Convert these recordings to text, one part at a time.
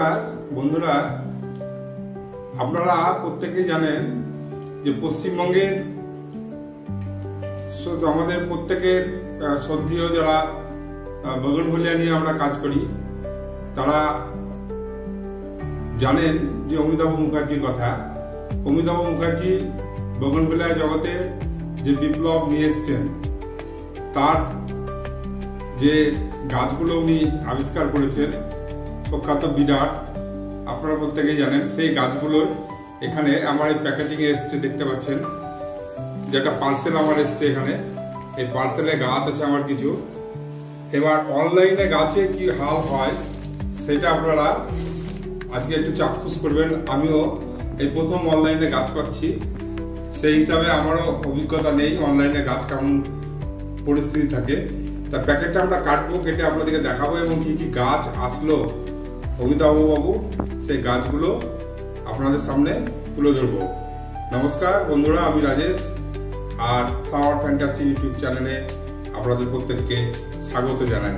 বন্ধুরা, আপনারা প্রত্যেকেই জানেন যে পশ্চিমবঙ্গের আমাদের প্রত্যেকের শ্রদ্ধেয় যারা বগনভেলিয়া নিয়ে আমরা কাজ করি তারা জানেন যে অমিতাভ মুখার্জির কথা। অমিতাভ মুখার্জি বগনভেলিয়া জগতে যে বিপ্লব নিয়ে এসছেন, তার যে গাছগুলো উনি আবিষ্কার করেছেন প্রখ্যাত বিরাট, আপনারা প্রত্যেকেই জানেন। সেই গাছগুলোর এখানে আমার এই প্যাকেটিং এ এসছে, দেখতে পাচ্ছেন যেটা পার্সেল আমার এসছে। এখানে এই পার্সেলে গাছ আছে আমার কিছু। এবার অনলাইনে গাছে কি হাল হয় সেটা আপনারা আজকে একটু চাক্ষুষ করবেন। আমিও এই প্রথম অনলাইনে গাছ পাচ্ছি, সেই হিসাবে আমারও অভিজ্ঞতা নেই অনলাইনে গাছ কেমন পরিস্থিতি থাকে। তা প্যাকেটটা আমরা কাটবো, কেটে আপনাদেরকে দেখাবো এবং কি কি গাছ আসলো অমিতাভবাবু, সেই গাছগুলো আপনাদের সামনে তুলে ধরবো। নমস্কার বন্ধুরা, আমি রাজেশ, আর ফ্লাওয়ার ফ্যান্টাসি ইউটিউব চ্যানেলে আপনাদের প্রত্যেককে স্বাগত জানাই।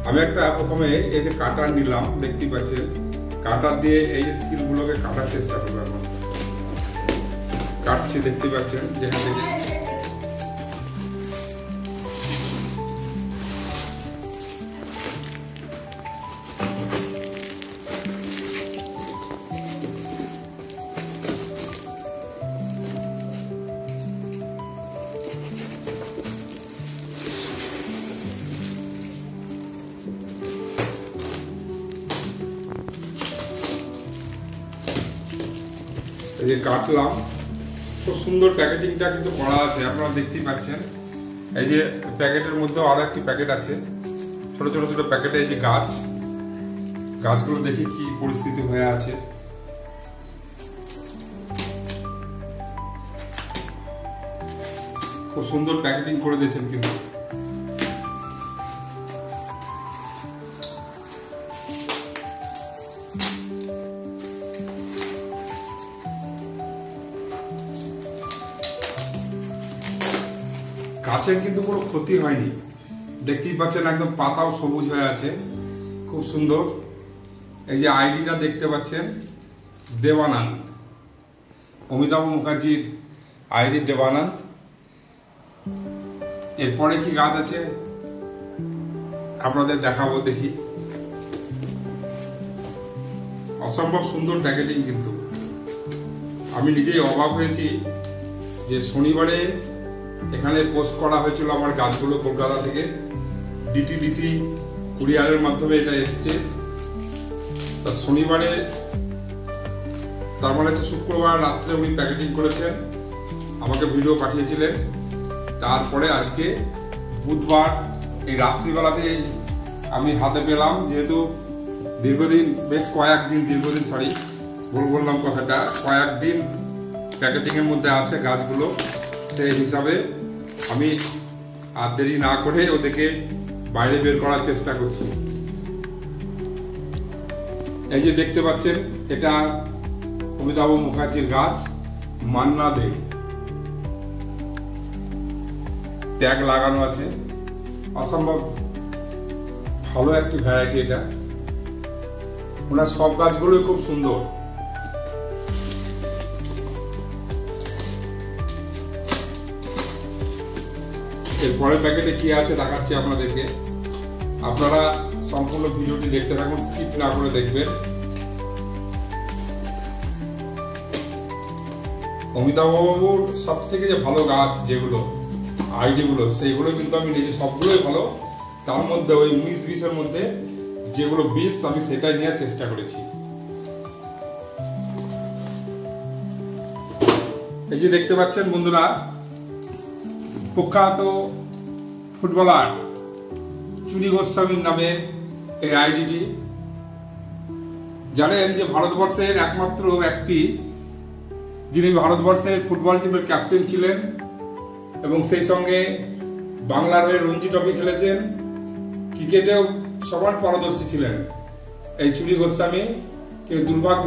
আমি একটা প্রথমে এই যে কাটার নিলাম, দেখতে পাচ্ছেন কাটার দিয়ে এই যে স্কিলগুলোকে কাটার চেষ্টা করলাম, কাটছি, দেখতে পাচ্ছেন যেখান থেকে এই যে কাটলাম। খুব সুন্দর প্যাকেটিংটা কিন্তু করা আছে, আপনারা দেখতেই পাচ্ছেন। এই যে প্যাকেটের মধ্যে আরো একটি প্যাকেট আছে, ছোট ছোট ছোট প্যাকেটে এই যে গাছগুলো দেখি কি পরিস্থিতি হয়ে আছে। খুব সুন্দর প্যাকেটিং করে দিয়েছেন কিন্তু। গাছের কিন্তু কোনো ক্ষতি হয়নি, দেখতেই পাচ্ছেন একদম পাতাও সবুজ হয়ে আছে, খুব সুন্দর। এই যে আইডিটা দেখতে পাচ্ছেন, দেবানন্দ, অমিতাভ মুখার্জির আইডি দেবানন্দ। এরপরে কি গাছ আছে আপনাদের দেখাবো, দেখি। অসম্ভব সুন্দর প্যাকেটিং কিন্তু। আমি নিজেই অবাক হয়েছি যে শনিবারে এখানে পোস্ট করা হয়েছিল আমার গাছগুলো কলকাতা থেকে, ডিটিডিসি কুরিয়ারের মাধ্যমে এটা এসছে। তা শনিবারে, তার মানে হচ্ছে শুক্রবার রাত্রে উনি প্যাকেটিং করেছেন, আমাকে ভিডিও পাঠিয়েছিলেন। তারপরে আজকে বুধবার এই রাত্রিবেলাতে আমি হাতে পেলাম, যেহেতু ভুল বললাম কথাটা, কয়েকদিন প্যাকেটিং এর মধ্যে আছে গাছগুলো, সেই হিসাবে আমি আর দেরি না করে ওদেরকে বাইরে বের করার চেষ্টা করছি। এই যে দেখতে পাচ্ছেন, এটা অমিতাভ মুখার্জির গাছ, মান্না দে, ট্যাগ লাগানো আছে। অসম্ভব ভালো একটি ভ্যারাইটি এটা। ওনার সব গাছগুলোই খুব সুন্দর। এরপরের প্যাকেটে কি আছে দেখাচ্ছি আপনাদেরকে। আপনারা সম্পূর্ণ ভিডিওটি দেখতে থাকুন, স্কিপ না করে দেখবেন। অমিতাভ বাবুর সব থেকে যে ভালো গাছ যেগুলো আইডিগুলো, সেইগুলো কিন্তু আমি নিজে সবগুলোই ভালো। তার মধ্যে ওই 19-20-এর মধ্যে যেগুলো 20 আমি সেটাই নেওয়ার চেষ্টা করেছি। এই যে দেখতে পাচ্ছেন বন্ধুরা, প্রখ্যাত ফুটবলার চুনি গোস্বামীর নামে এই আইডিটি। জানেন যে ভারতবর্ষের একমাত্র ব্যক্তি যিনি ভারতবর্ষের ফুটবল টিমের ক্যাপ্টেন ছিলেন এবং সেই সঙ্গে বাংলার হয়ে রঞ্জি ট্রফি খেলেছেন, ক্রিকেটেও সবার পারদর্শী ছিলেন এই চুনি গোস্বামী। কিন্তু দুর্ভাগ্য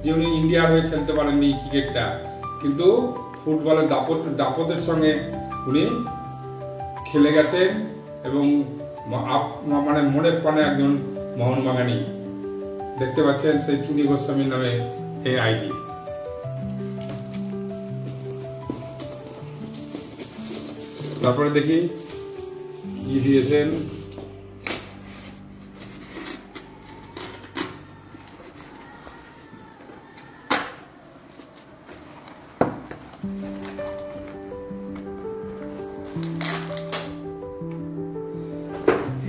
যে উনি ইন্ডিয়ার হয়ে খেলতে পারেননি ক্রিকেটটা, কিন্তু ফুটবলের দাপটের সঙ্গে উনি খেলে গেছেন এবং মানে মনে প্রাণে একজন মোহনবাগানী। দেখতে পাচ্ছেন সেই চুনি গোস্বামীর নামে এই আইডি। তারপরে দেখি কি দিয়েছেন।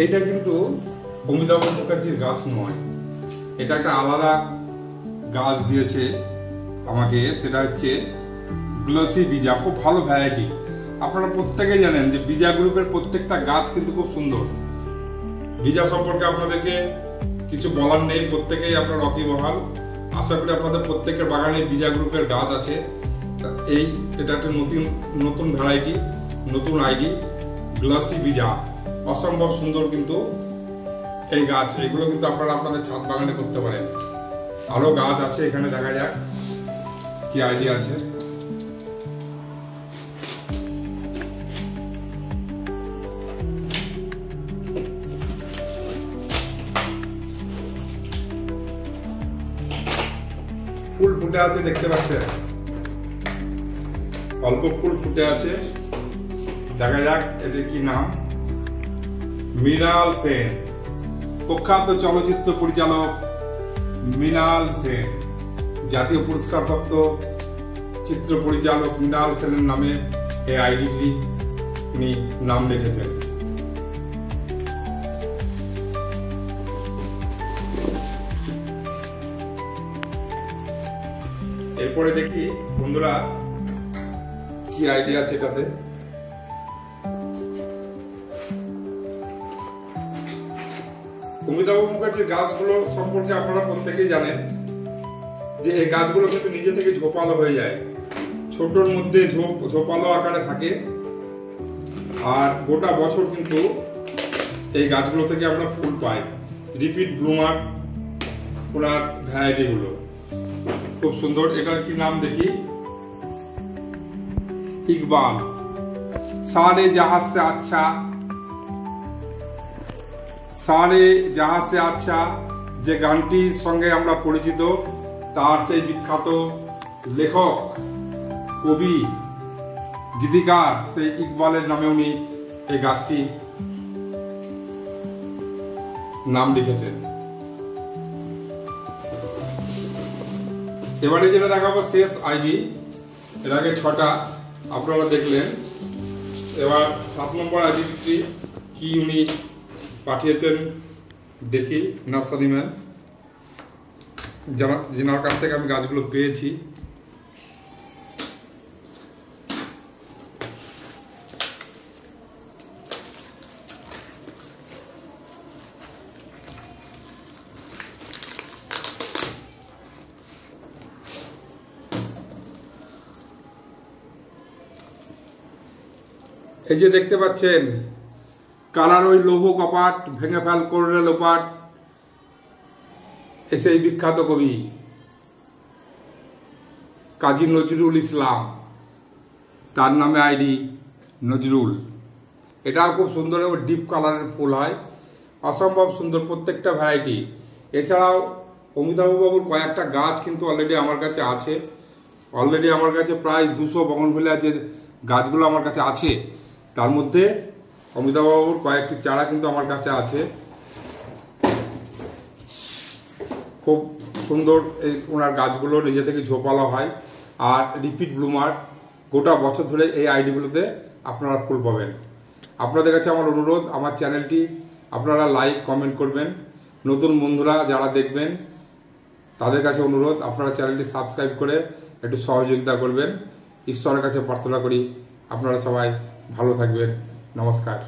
এটা কিন্তু অমিতাভ মুখার্জির গাছ নয়, এটা একটা আলাদা গাছ দিয়েছে আমাকে, সেটা হচ্ছে গ্লসি বিজা। খুব ভালো ভ্যারাইটি। আপনারা প্রত্যেকেই জানেন যে বিজা গ্রুপের প্রত্যেকটা গাছ কিন্তু খুব সুন্দর। বিজা সম্পর্কে আপনাদেরকে কিছু বলার নেই, প্রত্যেকেই আপনার ওয়াকিবহাল। আশা করি আপনাদের প্রত্যেকের বাগানে বিজা গ্রুপের গাছ আছে। এটা একটা নতুন ভ্যারাইটি, নতুন আইডি, গ্লসি বিজা। অসম্ভব সুন্দর কিন্তু এই গাছ। এগুলো কিন্তু আপনারা আপনাদের ছাদ বাগানে করতে পারেন। আরো গাছ আছে এখানে, দেখা যাক কি আইডিয়া আছে। ফুল ফুটে আছে দেখতে পাচ্ছেন, অল্প ফুল ফুটে আছে। দেখা যাক এদের কি নাম। মৃণাল সেন, প্রখ্যাত চলচ্চিত্র পরিচালক মৃণাল সেন, জাতীয় পুরস্কারপ্রাপ্ত চিত্র পরিচালক মৃণাল সেনের নামে এই আইডিটি উনি নাম রেখেছেন। এরপরে দেখি বন্ধুরা কি আইডিয়া আছে এটাতে। অমিতাভ মুখার্জির গাছগুলো সম্পর্কে আপনারা প্রত্যেকেই জানেন যে এই গাছগুলো কিন্তু নিজে থেকে ঝোপালো হয়ে যায়, ছোটর মধ্যে ঝোপালো আকারে থাকে, আর গোটা বছর কিন্তু এই গাছগুলো থেকে আমরা ফুল পাই। রিপিট ব্লুমার ওনার ভ্যারাইটি গুলো খুব সুন্দর। এটার কি নাম দেখি, ইকবাল। সারে জাহাজ সে আচ্ছা, সারে জাহাজ সে আচ্ছা যে গানটির সঙ্গে আমরা পরিচিত, তার সেই বিখ্যাত লেখক, কবি, গীতিকার সেই ইকবালের নামে উনি এই গাছটি নাম লিখেছেন। এবারে যেটা দেখাবো শেষ আইডি। এর আগে 6টা আপনারা দেখলেন, এবার 7 নম্বর আইডিটি কি উনি পাঠিয়েছেন দেখি। নার্সারি ম্যান, যেনার কাছ থেকে আমি গাছগুলো পেয়েছি। এই যে দেখতে পাচ্ছেন, কালার ওই লৌহ কপাট ভেঙে ফেল করলে লোপাট, এসে এই বিখ্যাত কবি কাজী নজরুল ইসলাম, তার নামে আইডি নজরুল। এটাও খুব সুন্দর এবং ডিপ কালারের ফুল হয়, অসম্ভব সুন্দর প্রত্যেকটা ভ্যারাইটি। এছাড়াও অমিতাভ বাবুর কয়েকটা গাছ কিন্তু অলরেডি আমার কাছে আছে। অলরেডি আমার কাছে প্রায় 200 বগনভিলিয়া যে গাছগুলো আমার কাছে আছে, তার মধ্যে অমিতাভ বাবুর কয়েকটি চারা কিন্তু আমার কাছে আছে। খুব সুন্দর এই ওনার গাছগুলো নিজে থেকে ঝোপালো হয়, আর রিপিট ব্লুমার। গোটা বছর ধরে এই আইডিগুলোতে আপনারা ফুল পাবেন। আপনাদের কাছে আমার অনুরোধ, আমার চ্যানেলটি আপনারা লাইক কমেন্ট করবেন। নতুন বন্ধুরা যারা দেখবেন তাদের কাছে অনুরোধ, আপনারা চ্যানেলটি সাবস্ক্রাইব করে একটু সহযোগিতা করবেন। ঈশ্বরের কাছে প্রার্থনা করি আপনারা সবাই ভালো থাকবেন। নমস্কার।